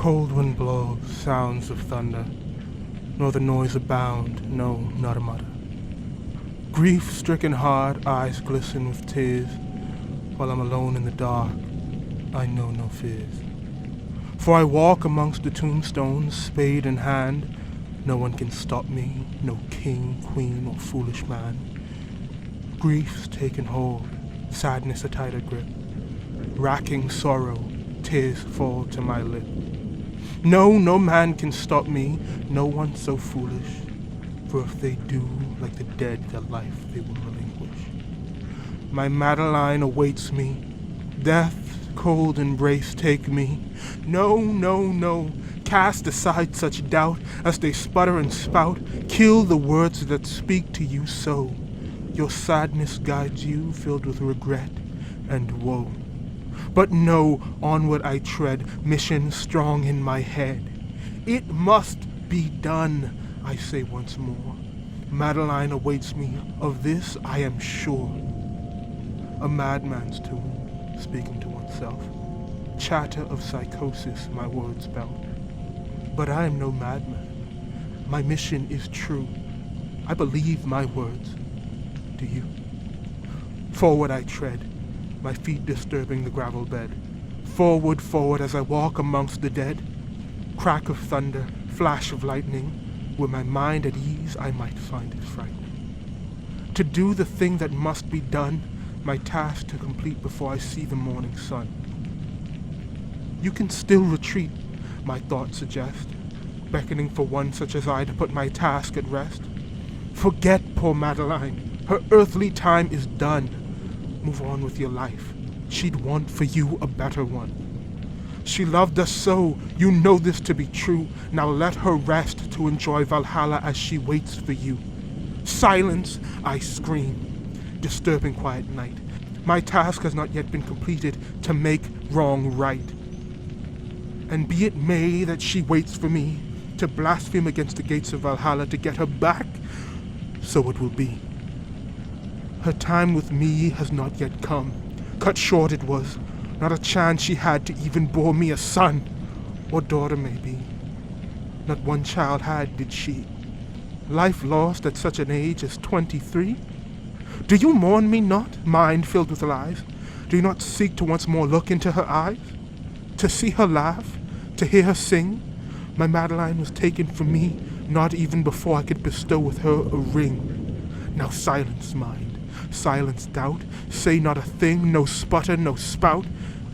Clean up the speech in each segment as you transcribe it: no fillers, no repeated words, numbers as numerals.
cold wind blows, sounds of thunder, nor the noise abound, no, not a mutter. Grief-stricken heart, eyes glisten with tears, while I'm alone in the dark, I know no fears. For I walk amongst the tombstones, spade in hand, no one can stop me, no king, queen, or foolish man. Grief's taken hold, sadness a tighter grip, racking sorrow, tears fall to my lip. No, no man can stop me, no one so foolish, for if they do, like the dead, their life they will relinquish. My Madeline awaits me, death's cold embrace take me. No, no, no, cast aside such doubt as they sputter and spout, kill the words that speak to you so. Your sadness guides you, filled with regret and woe. But no, onward I tread, mission strong in my head. It must be done, I say once more. Madeline awaits me, of this I am sure. A madman's tune, speaking to oneself. Chatter of psychosis my words belt. But I am no madman. My mission is true. I believe my words. Do you? Forward I tread, my feet disturbing the gravel bed. Forward, forward as I walk amongst the dead. Crack of thunder, flash of lightning. Were my mind at ease, I might find it frightening. To do the thing that must be done, my task to complete before I see the morning sun. You can still retreat, my thoughts suggest, beckoning for one such as I to put my task at rest. Forget poor Madeline, her earthly time is done. Move on with your life. She'd want for you a better one. She loved us so, you know this to be true. Now let her rest to enjoy Valhalla as she waits for you. Silence, I scream, disturbing quiet night. My task has not yet been completed to make wrong right. And be it may that she waits for me to blaspheme against the gates of Valhalla to get her back, so it will be. Her time with me has not yet come. Cut short it was. Not a chance she had to even bore me a son, or daughter maybe. Not one child had, did she. Life lost at such an age as 23? Do you mourn me not, mind filled with lies? Do you not seek to once more look into her eyes? To see her laugh? To hear her sing? My Madeline was taken from me, not even before I could bestow with her a ring. Now silence, mind. Silence doubt, say not a thing, no sputter, no spout.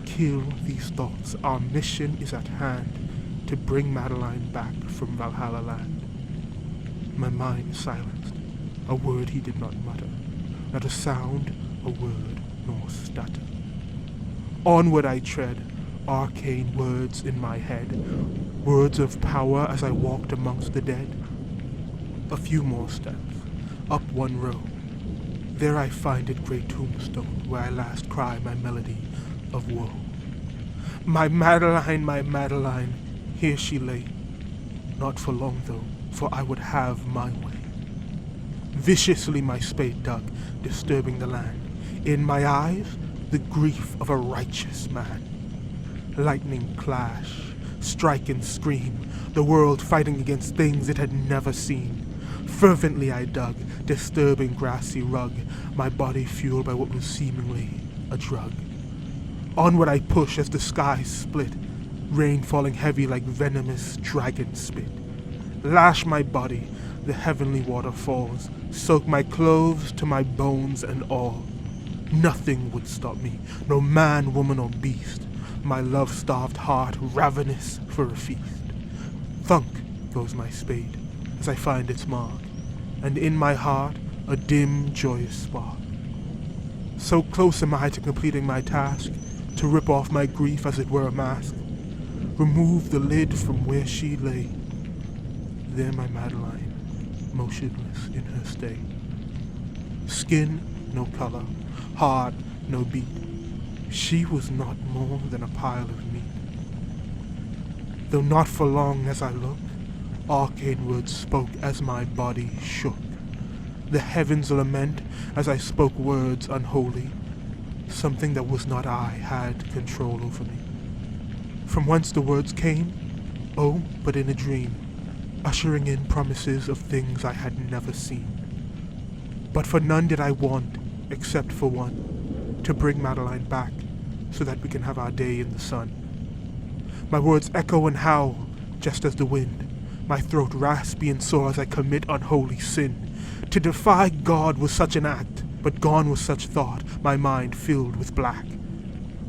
Kill these thoughts, our mission is at hand, to bring Madeline back from Valhalla land. My mind is silenced, a word he did not mutter, not a sound, a word, nor stutter. Onward I tread, arcane words in my head, words of power as I walked amongst the dead. A few more steps, up one row. There I find it great tombstone, where I last cry my melody of woe. My Madeline, here she lay. Not for long though, for I would have my way. Viciously my spade dug, disturbing the land. In my eyes, the grief of a righteous man. Lightning clash, strike and scream, the world fighting against things it had never seen. Fervently I dug, disturbing grassy rug, my body fueled by what was seemingly a drug. Onward I push as the skies split, rain falling heavy like venomous dragon spit. Lash my body, the heavenly waterfalls, soak my clothes to my bones and all. Nothing would stop me, no man, woman, or beast, my love-starved heart ravenous for a feast. Thunk goes my spade as I find its mark, and in my heart a dim, joyous spark. So close am I to completing my task, to rip off my grief as it were a mask, remove the lid from where she lay. There my Madeline, motionless in her stay. Skin, no color, heart, no beat. She was not more than a pile of meat. Though not for long as I looked, arcane words spoke as my body shook. The heavens lament as I spoke words unholy. Something that was not I had control over me. From whence the words came, Oh, but in a dream, ushering in promises of things I had never seen. But for none did I want, except for one, to bring Madeline back, so that we can have our day in the sun. My words echo and howl, just as the wind, my throat raspy and sore as I commit unholy sin. To defy God was such an act, but gone was such thought, my mind filled with black.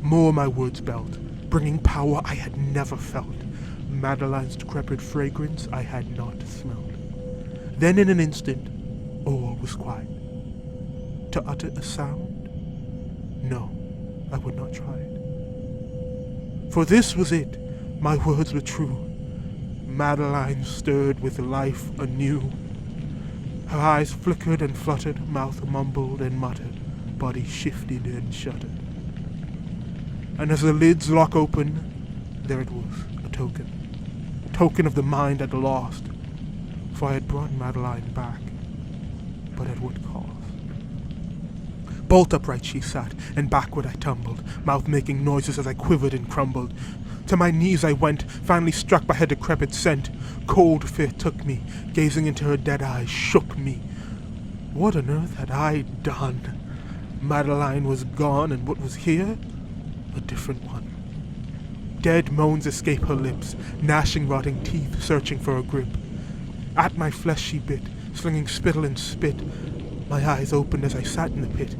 More my words belt, bringing power I had never felt, Madeline's decrepit fragrance I had not smelled. Then in an instant, all was quiet. To utter a sound? No, I would not try it. For this was it, my words were true. Madeline stirred with life anew. Her eyes flickered and fluttered, mouth mumbled and muttered, body shifted and shuddered. And as the lids lock open, there it was, a token of the mind I'd lost, for I had brought Madeline back, but at what cost? Bolt upright she sat, and backward I tumbled, mouth making noises as I quivered and crumbled. To my knees I went, finally struck by her decrepit scent. Cold fear took me, gazing into her dead eyes shook me. What on earth had I done? Madeline was gone, and what was here? A different one. Dead moans escape her lips, gnashing rotting teeth, searching for a grip. At my flesh she bit, slinging spittle and spit. My eyes opened as I sat in the pit.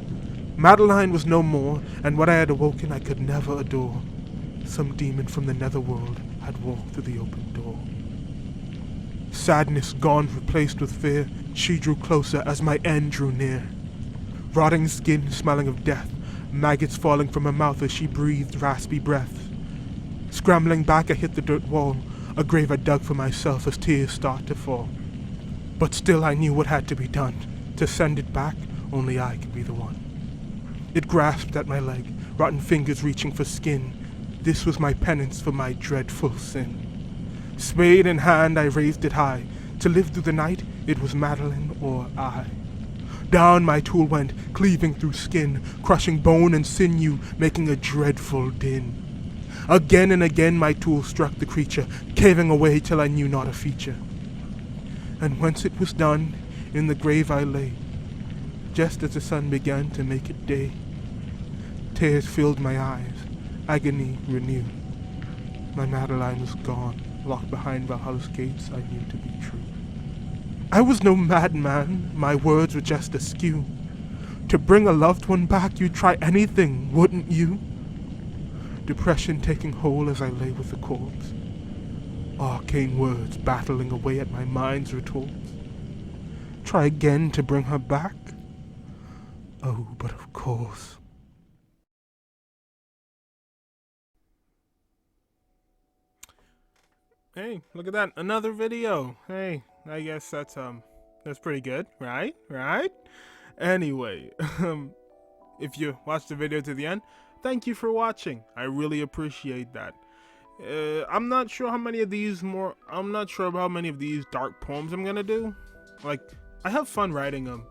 Madeline was no more, and what I had awoken I could never adore. Some demon from the netherworld had walked through the open door. Sadness gone, replaced with fear, she drew closer as my end drew near. Rotting skin smelling of death, maggots falling from her mouth as she breathed raspy breaths. Scrambling back I hit the dirt wall, a grave I dug for myself as tears start to fall. But still I knew what had to be done. To send it back, only I could be the one. It grasped at my leg, rotten fingers reaching for skin. This was my penance for my dreadful sin. Spade in hand I raised it high. To live through the night, it was Madeline or I. Down my tool went, cleaving through skin, crushing bone and sinew, making a dreadful din. Again and again my tool struck the creature, caving away till I knew not a feature. And once it was done, in the grave I lay, just as the sun began to make it day. Tears filled my eyes, agony renewed. My Madeline was gone, locked behind Valhalla's gates I knew to be true. I was no madman, my words were just askew. To bring a loved one back, you'd try anything, wouldn't you? Depression taking hold as I lay with the corpse. Arcane words battling away at my mind's retorts. Try again to bring her back? Oh, but of course. Hey, look at that, another video. Hey, I guess that's pretty good, right? Anyway, if you watched the video to the end, thank you for watching. I really appreciate that. I'm not sure how many of these dark poems I'm gonna do. Like, I have fun writing them,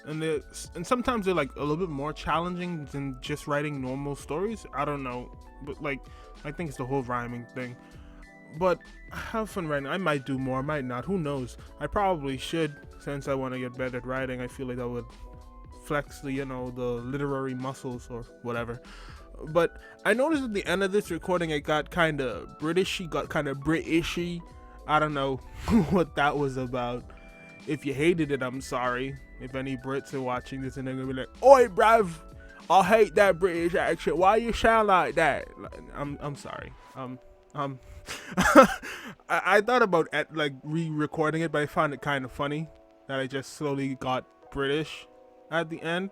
and sometimes they're like a little bit more challenging than just writing normal stories. I don't know, but like, I think it's the whole rhyming thing. But I have fun writing. I might do more, I might not, who knows. I probably should, since I want to get better at writing. I feel like that would flex the, the literary muscles or whatever. But I noticed at the end of this recording it got kind of Britishy, I don't know what that was about. If you hated it, I'm sorry. If any Brits are watching this and they're gonna be like, "Oi, bruv, I hate that British accent. Why you sound like that?" I'm sorry. I thought about re-recording it, but I found it kind of funny that I just slowly got British at the end.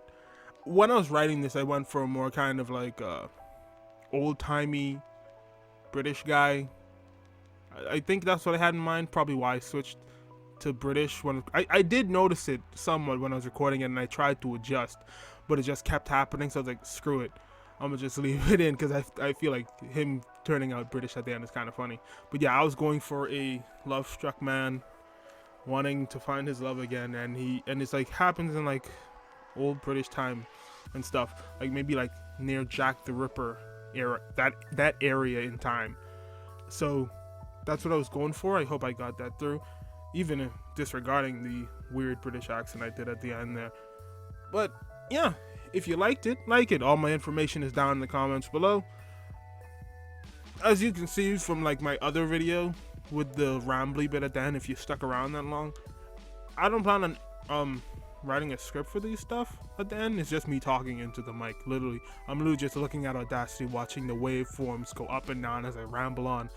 When I was writing this, I went for a more kind of like old-timey British guy. I think that's what I had in mind, probably why I switched to British. When I did notice it somewhat when I was recording it, and I tried to adjust, but it just kept happening, so I was like, screw it, I'm gonna just leave it in, because I feel like him turning out British at the end is kind of funny. But yeah, I was going for a love-struck man wanting to find his love again, and it's like happens in like old British time and stuff, like maybe like near Jack the Ripper era, that area in time. So That's what I was going for. I hope I got that through, even disregarding the weird British accent I did at the end there. But yeah, if you liked it, like it. All my information is down in the comments below. As you can see from like my other video with the rambly bit at the end, if you stuck around that long, I don't plan on writing a script for these stuff at the end. It's just me talking into the mic. I'm literally just looking at Audacity, watching the waveforms go up and down as I ramble on.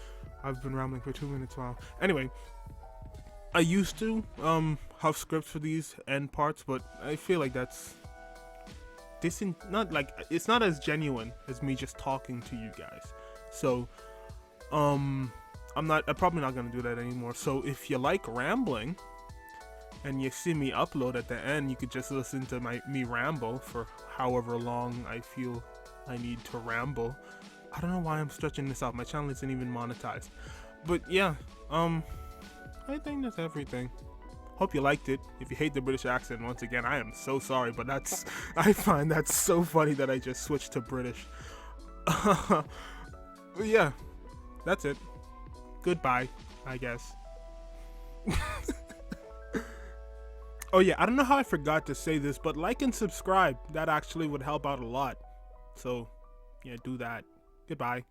I've been rambling for 2 minutes now. Anyway, I used to have scripts for these end parts, but I feel like that's it's not as genuine as me just talking to you guys. So I'm probably not gonna do that anymore. So if you like rambling and you see me upload at the end, you could just listen to me ramble for however long I feel I need to ramble. I don't know why I'm stretching this out. My channel isn't even monetized. But yeah, I think that's everything. Hope you liked it. If you hate the British accent, once again, I am so sorry, but I find that so funny that I just switched to British. But yeah, that's it. Goodbye, I guess. Oh yeah, I don't know how I forgot to say this, but like and subscribe. That actually would help out a lot. So yeah, do that. Goodbye.